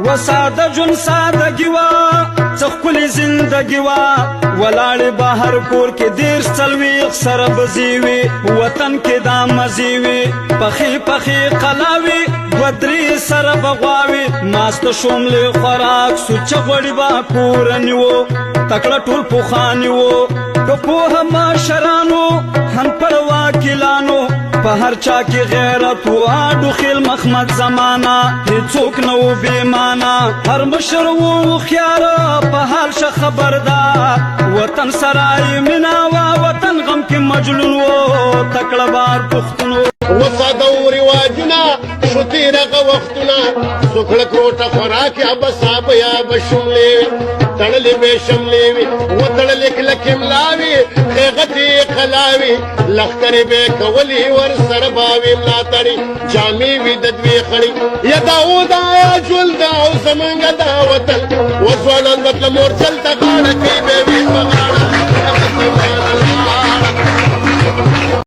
و ساده جون سادگی وا څخکلی زندگی وا ولاړې بهر کور کې دیر څلوېښت سره بزیوي وطن کې دا مزیوي پخې پخې قلاوي دوه درې سره بغواوي ناسته شوملې خوراک سوچه غوړي به کور نیو تکړه ټول پوخاني وو که پوهه مشرانو هنپړ واکلانو په هر چا کې غیرت و اډو خیل مخمد زمانہ هیڅوک نه و بېمانه هر مشر و هوښیاره په حال شه خبردار وطن سره یې مینه وه وطن غم کې مجنون و تکړه بار پښتون و وساده رواجونه شو تېرغه وختونه څوک لکروټه خوراک یا به صابه یا به شملې تړلې به شملې وي وتړلې کلکې ملاوي خېغتې قلاوي لښکرې به کولې ورسره باوي ملاتړي جامې وي د دوی خړې یا داوده یا ژوند او زمونږ دا وطن و ځوانان به پله مورچل ته غاړه کوي به